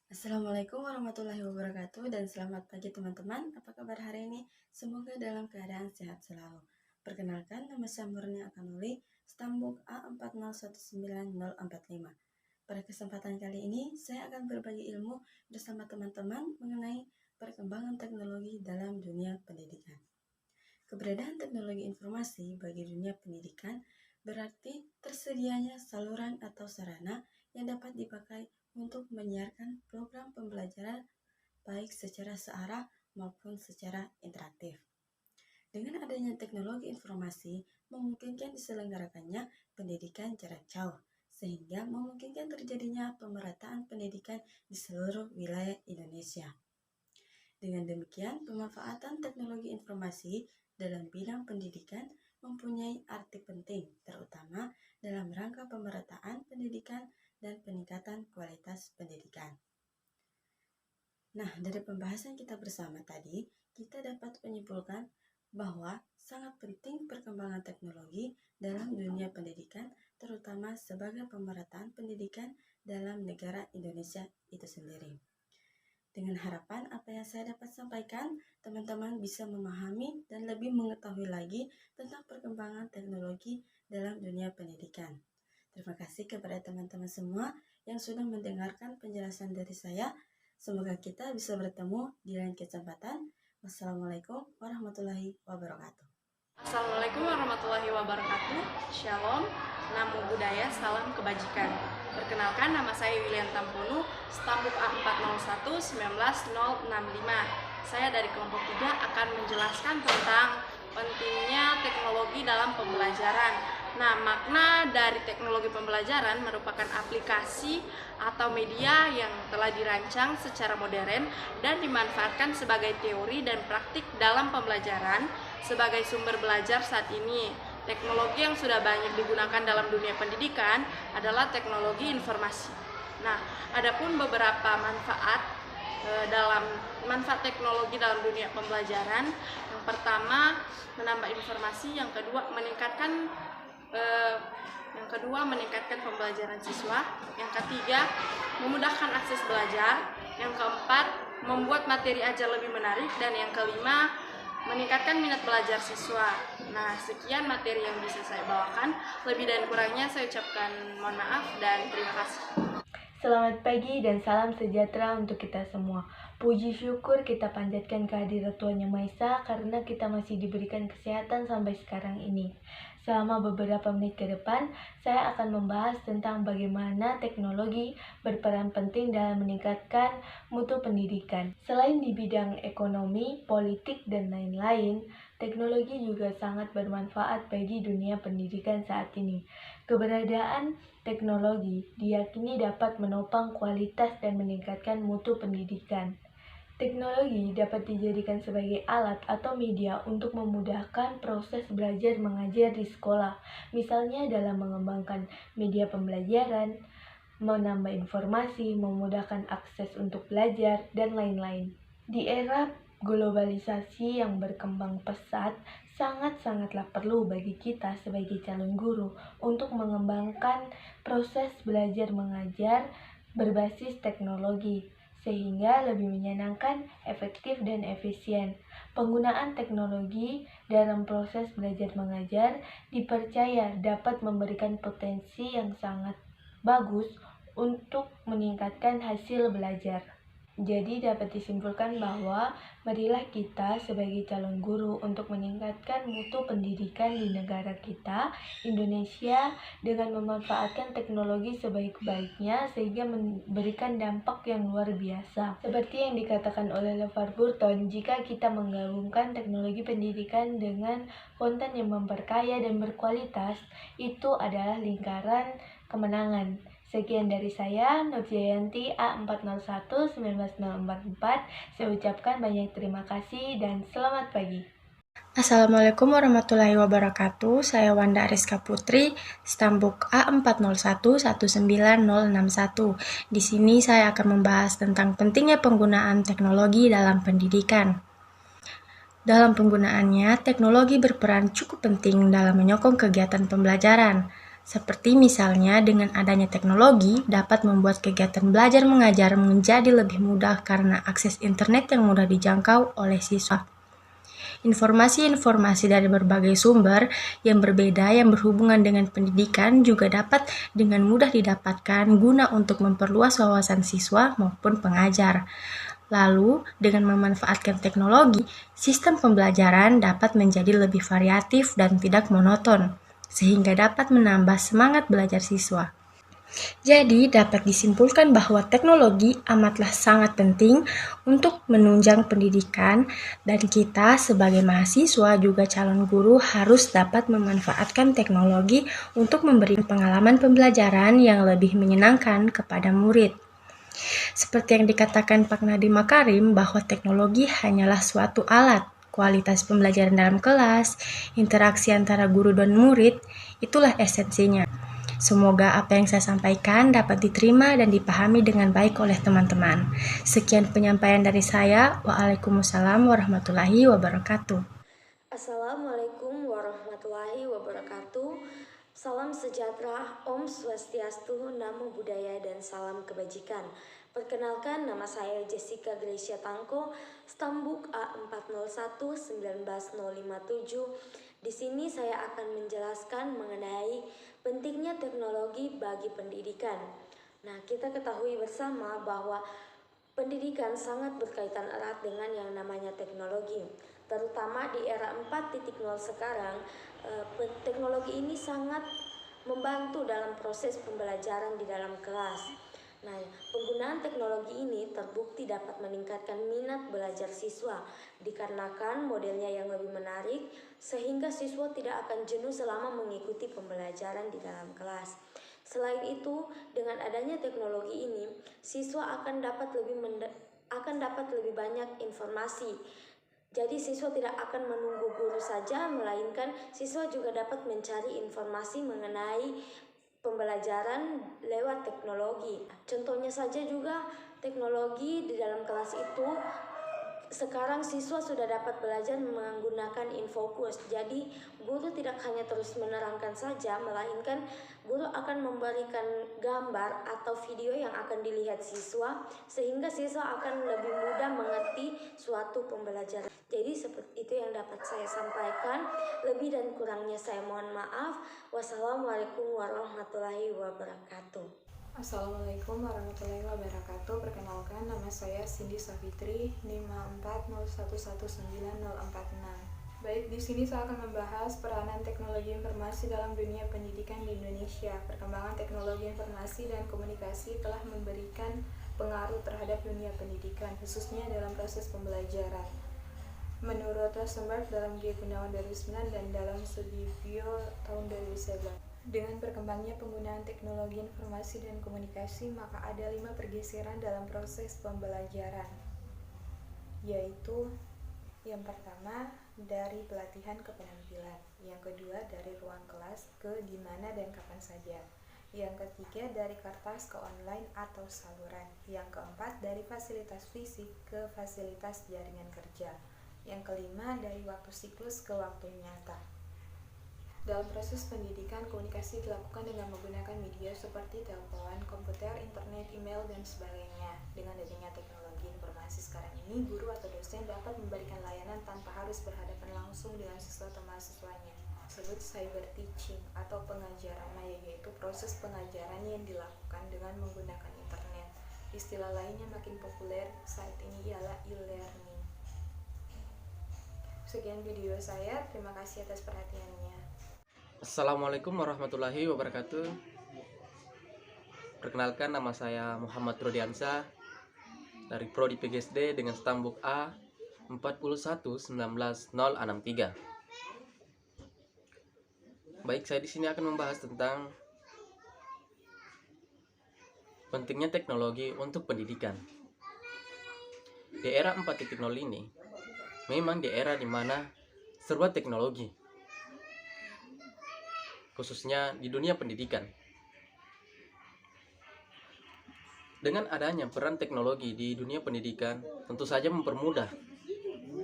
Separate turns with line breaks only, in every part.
Assalamualaikum warahmatullahi wabarakatuh dan selamat pagi teman-teman. Apa kabar hari ini? Semoga dalam keadaan sehat selalu. Perkenalkan, nama saya Murni Akanuli, Stambuk A4019045. Pada kesempatan kali ini, saya akan berbagi ilmu bersama teman-teman mengenai perkembangan teknologi dalam dunia pendidikan. Keberadaan teknologi informasi bagi dunia pendidikan berarti tersedianya saluran atau sarana yang dapat dipakai untuk menyiarkan program pembelajaran baik secara searah maupun secara interaktif. Dengan adanya teknologi informasi, memungkinkan diselenggarakannya pendidikan jarak jauh, sehingga memungkinkan terjadinya pemerataan pendidikan di seluruh wilayah Indonesia. Dengan demikian, pemanfaatan teknologi informasi dalam bidang pendidikan mempunyai arti penting, terutama dalam rangka pemerataan pendidikan dan peningkatan kualitas pendidikan. Nah, dari pembahasan kita bersama tadi, kita dapat menyimpulkan bahwa sangat penting perkembangan teknologi dalam dunia pendidikan, terutama sebagai pemerataan pendidikan dalam negara Indonesia itu sendiri. Dengan harapan apa yang saya dapat sampaikan, teman-teman bisa memahami dan lebih mengetahui lagi tentang perkembangan teknologi dalam dunia pendidikan. Terima kasih kepada teman-teman semua yang sudah mendengarkan penjelasan dari saya. Semoga kita bisa bertemu di lain kesempatan. Wassalamualaikum warahmatullahi wabarakatuh.
Assalamualaikum warahmatullahi wabarakatuh. Shalom, namo buddhaya, salam kebajikan. Perkenalkan, nama saya William Tampunu, Stambuk A401-19065. Saya dari kelompok 3 akan menjelaskan tentang pentingnya teknologi dalam pembelajaran. Nah, makna dari teknologi pembelajaran merupakan aplikasi atau media yang telah dirancang secara modern dan dimanfaatkan sebagai teori dan praktik dalam pembelajaran sebagai sumber belajar saat ini. Teknologi yang sudah banyak digunakan dalam dunia pendidikan adalah teknologi informasi. Nah, adapun beberapa manfaat teknologi dalam dunia pembelajaran. Yang pertama, menambah informasi. Yang kedua, meningkatkan pembelajaran siswa. Yang ketiga, memudahkan akses belajar. Yang keempat, membuat materi ajar lebih menarik. Dan yang kelima, meningkatkan minat belajar siswa. Nah, sekian materi yang bisa saya bawakan. Lebih dan kurangnya saya ucapkan mohon maaf dan terima kasih.
Selamat pagi dan salam sejahtera untuk kita semua. Puji syukur kita panjatkan kehadirat Tuhan Yang Maha Esa karena kita masih diberikan kesehatan sampai sekarang ini. Selama beberapa menit ke depan, saya akan membahas tentang bagaimana teknologi berperan penting dalam meningkatkan mutu pendidikan. Selain di bidang ekonomi, politik, dan lain-lain, teknologi juga sangat bermanfaat bagi dunia pendidikan saat ini. Keberadaan teknologi diyakini dapat menopang kualitas dan meningkatkan mutu pendidikan. Teknologi dapat dijadikan sebagai alat atau media untuk memudahkan proses belajar mengajar di sekolah, misalnya dalam mengembangkan media pembelajaran, menambah informasi, memudahkan akses untuk belajar, dan lain-lain. Di era globalisasi yang berkembang pesat, sangatlah perlu bagi kita sebagai calon guru untuk mengembangkan proses belajar mengajar berbasis teknologi, sehingga lebih menyenangkan, efektif, dan efisien. Penggunaan teknologi dalam proses belajar mengajar dipercaya dapat memberikan potensi yang sangat bagus untuk meningkatkan hasil belajar. Jadi dapat disimpulkan bahwa marilah kita sebagai calon guru untuk meningkatkan mutu pendidikan di negara kita, Indonesia, dengan memanfaatkan teknologi sebaik-baiknya sehingga memberikan dampak yang luar biasa. Seperti yang dikatakan oleh LeVar Burton, jika kita menggabungkan teknologi pendidikan dengan konten yang memperkaya dan berkualitas, itu adalah lingkaran kemenangan. Sekian dari saya, Nur Jayanti A401-19044. Saya ucapkan banyak terima kasih dan selamat pagi.
Assalamualaikum warahmatullahi wabarakatuh. Saya Wanda Ariska Putri, Stambuk A401-19061. Di sini saya akan membahas tentang pentingnya penggunaan teknologi dalam pendidikan. Dalam penggunaannya, teknologi berperan cukup penting dalam menyokong kegiatan pembelajaran. Seperti misalnya dengan adanya teknologi dapat membuat kegiatan belajar mengajar menjadi lebih mudah karena akses internet yang mudah dijangkau oleh siswa. Informasi-informasi dari berbagai sumber yang berbeda yang berhubungan dengan pendidikan juga dapat dengan mudah didapatkan guna untuk memperluas wawasan siswa maupun pengajar. Lalu, dengan memanfaatkan teknologi, sistem pembelajaran dapat menjadi lebih variatif dan tidak monoton, sehingga dapat menambah semangat belajar siswa. Jadi, dapat disimpulkan bahwa teknologi amatlah sangat penting untuk menunjang pendidikan, dan kita sebagai mahasiswa juga calon guru harus dapat memanfaatkan teknologi untuk memberi pengalaman pembelajaran yang lebih menyenangkan kepada murid. Seperti yang dikatakan Pak Nadiem Makarim bahwa teknologi hanyalah suatu alat, kualitas pembelajaran dalam kelas, interaksi antara guru dan murid, itulah esensinya. Semoga apa yang saya sampaikan dapat diterima dan dipahami dengan baik oleh teman-teman. Sekian penyampaian dari saya. Waalaikumsalam warahmatullahi wabarakatuh.
Assalamualaikum warahmatullahi wabarakatuh. Salam sejahtera, Om Swastiastu, Namo Buddhaya, dan salam kebajikan. Perkenalkan, nama saya Jessica Gracia Tangko, Stambuk A40190057. Di sini saya akan menjelaskan mengenai pentingnya teknologi bagi pendidikan. Nah, kita ketahui bersama bahwa pendidikan sangat berkaitan erat dengan yang namanya teknologi. Terutama di era 4.0 sekarang, teknologi ini sangat membantu dalam proses pembelajaran di dalam kelas. Nah, penggunaan teknologi ini terbukti dapat meningkatkan minat belajar siswa dikarenakan modelnya yang lebih menarik sehingga siswa tidak akan jenuh selama mengikuti pembelajaran di dalam kelas. Selain itu, dengan adanya teknologi ini, siswa akan dapat lebih banyak informasi. Jadi siswa tidak akan menunggu guru saja, melainkan siswa juga dapat mencari informasi mengenai pembelajaran lewat teknologi. Contohnya saja juga teknologi di dalam kelas itu, sekarang siswa sudah dapat belajar menggunakan infokus. Jadi guru tidak hanya terus menerangkan saja, melainkan guru akan memberikan gambar atau video yang akan dilihat siswa, sehingga siswa akan lebih mudah mengerti suatu pembelajaran. Jadi seperti itu yang dapat saya sampaikan. Lebih dan kurangnya saya mohon maaf. Wassalamualaikum warahmatullahi wabarakatuh.
Assalamualaikum warahmatullahi wabarakatuh. Perkenalkan, nama saya Cindy Safitri, NIM 401190046. Baik, di sini saya akan membahas peranan teknologi informasi dalam dunia pendidikan di Indonesia. Perkembangan teknologi informasi dan komunikasi telah memberikan pengaruh terhadap dunia pendidikan, khususnya dalam proses pembelajaran. Menurut Rosenberg dalam G. Gunawan 2009 dan dalam studi Bio tahun 2011. Dengan berkembangnya penggunaan teknologi informasi dan komunikasi, maka ada 5 pergeseran dalam proses pembelajaran, yaitu yang pertama dari pelatihan ke penampilan, yang kedua dari ruang kelas ke dimana dan kapan saja, yang ketiga dari kertas ke online atau saluran, yang keempat dari fasilitas fisik ke fasilitas jaringan kerja, yang kelima dari waktu siklus ke waktu nyata. Dalam proses pendidikan, komunikasi dilakukan dengan menggunakan media seperti telepon, komputer, internet, email, dan sebagainya. Dengan adanya teknologi informasi sekarang ini, guru atau dosen dapat memberikan layanan tanpa harus berhadapan langsung dengan siswa atau mahasiswanya. Disebut cyber teaching atau pengajaran maya, yaitu proses pengajaran yang dilakukan dengan menggunakan internet. Istilah lainnya makin populer saat ini ialah e-learning. Sekian video saya, terima kasih atas perhatiannya.
Assalamualaikum warahmatullahi wabarakatuh. Perkenalkan, nama saya Muhammad Rodiansa dari Prodi PGSD dengan stambuk A 4119063. Baik, saya di sini akan membahas tentang pentingnya teknologi untuk pendidikan. Di era 4.0 ini, memang di era di mana serba teknologi, khususnya di dunia pendidikan. Dengan adanya peran teknologi di dunia pendidikan, tentu saja mempermudah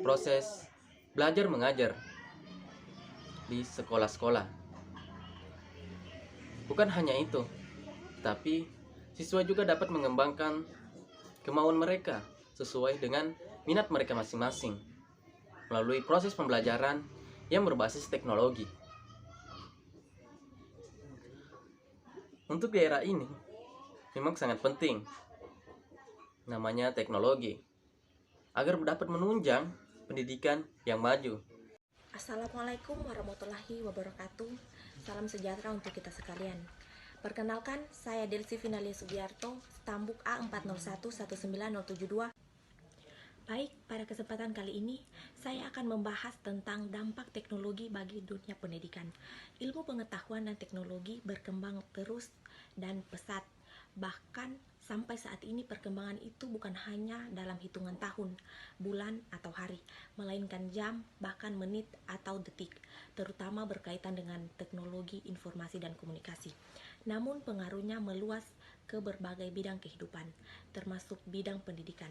proses belajar mengajar di sekolah-sekolah. Bukan hanya itu, tapi siswa juga dapat mengembangkan kemauan mereka sesuai dengan minat mereka masing-masing melalui proses pembelajaran yang berbasis teknologi. Untuk di era ini, memang sangat penting namanya teknologi agar dapat menunjang pendidikan yang maju.
Assalamualaikum warahmatullahi wabarakatuh. Salam sejahtera untuk kita sekalian. Perkenalkan, saya Delsi Finalia Sugiarto, Stambuk A40119072. Baik, pada kesempatan kali ini saya akan membahas tentang dampak teknologi bagi dunia pendidikan. Ilmu pengetahuan dan teknologi berkembang terus dan pesat. Bahkan sampai saat ini perkembangan itu bukan hanya dalam hitungan tahun, bulan, atau hari, melainkan jam, bahkan menit atau detik, terutama berkaitan dengan teknologi informasi dan komunikasi. Namun pengaruhnya meluas ke berbagai bidang kehidupan, termasuk bidang pendidikan.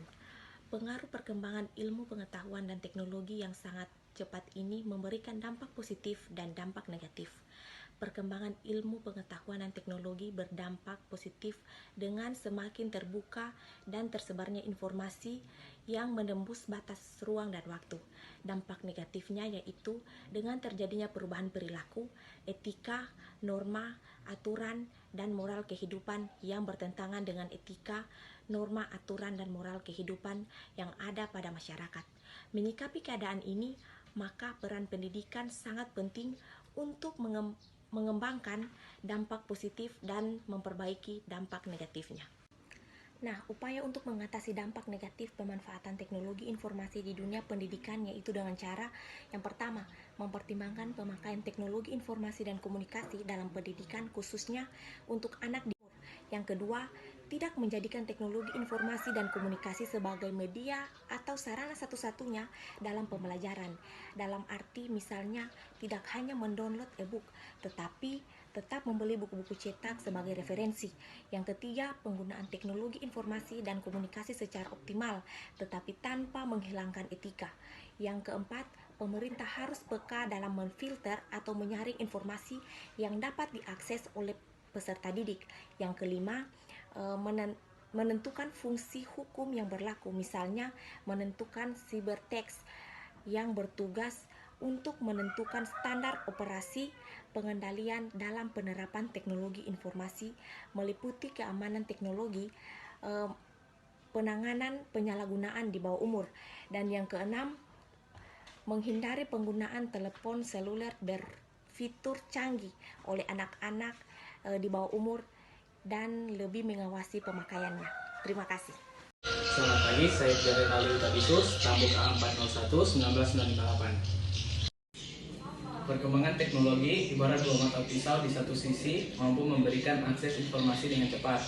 Pengaruh perkembangan ilmu pengetahuan dan teknologi yang sangat cepat ini memberikan dampak positif dan dampak negatif. Perkembangan ilmu pengetahuan dan teknologi berdampak positif dengan semakin terbuka dan tersebarnya informasi yang menembus batas ruang dan waktu. Dampak negatifnya yaitu dengan terjadinya perubahan perilaku, etika, norma, aturan, dan moral kehidupan yang bertentangan dengan etika, norma, aturan, dan moral kehidupan yang ada pada masyarakat. Menyikapi keadaan ini, maka peran pendidikan sangat penting untuk mengembangkan dampak positif dan memperbaiki dampak negatifnya. Nah, upaya untuk mengatasi dampak negatif pemanfaatan teknologi informasi di dunia pendidikan yaitu dengan cara yang pertama, mempertimbangkan pemakaian teknologi informasi dan komunikasi dalam pendidikan khususnya untuk anak di umur. Yang kedua, tidak menjadikan teknologi informasi dan komunikasi sebagai media atau sarana satu-satunya dalam pembelajaran. Dalam arti misalnya tidak hanya mendownload e-book, tetapi tetap membeli buku-buku cetak sebagai referensi. Yang ketiga, penggunaan teknologi informasi dan komunikasi secara optimal, tetapi tanpa menghilangkan etika. Yang keempat, pemerintah harus peka dalam memfilter atau menyaring informasi yang dapat diakses oleh peserta didik. Yang kelima, menentukan fungsi hukum yang berlaku, misalnya menentukan cybertext yang bertugas untuk menentukan standar operasi pengendalian dalam penerapan teknologi informasi, meliputi keamanan teknologi, penanganan penyalahgunaan di bawah umur. Dan yang keenam, menghindari penggunaan telepon seluler berfitur canggih oleh anak-anak di bawah umur dan lebih mengawasi pemakaiannya. Terima kasih.
Selamat pagi, saya Jaren Ali Tabisus, Stambuk A40119098. Perkembangan teknologi ibarat dua mata pisau, di satu sisi mampu memberikan akses informasi dengan cepat,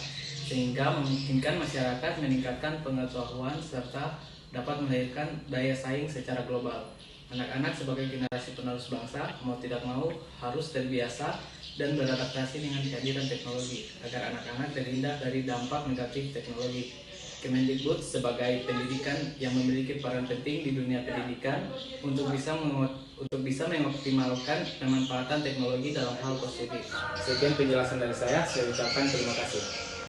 sehingga memungkinkan masyarakat meningkatkan pengetahuan serta dapat melahirkan daya saing secara global. Anak-anak sebagai generasi penerus bangsa, mau tidak mau harus terbiasa dan beradaptasi dengan kehadiran teknologi agar anak-anak terhindar dari dampak negatif teknologi. Kemendikbud sebagai pendidikan yang memiliki peran penting di dunia pendidikan untuk bisa mengoptimalkan pemanfaatan teknologi dalam hal positif. Sekian penjelasan dari saya ucapkan terima kasih.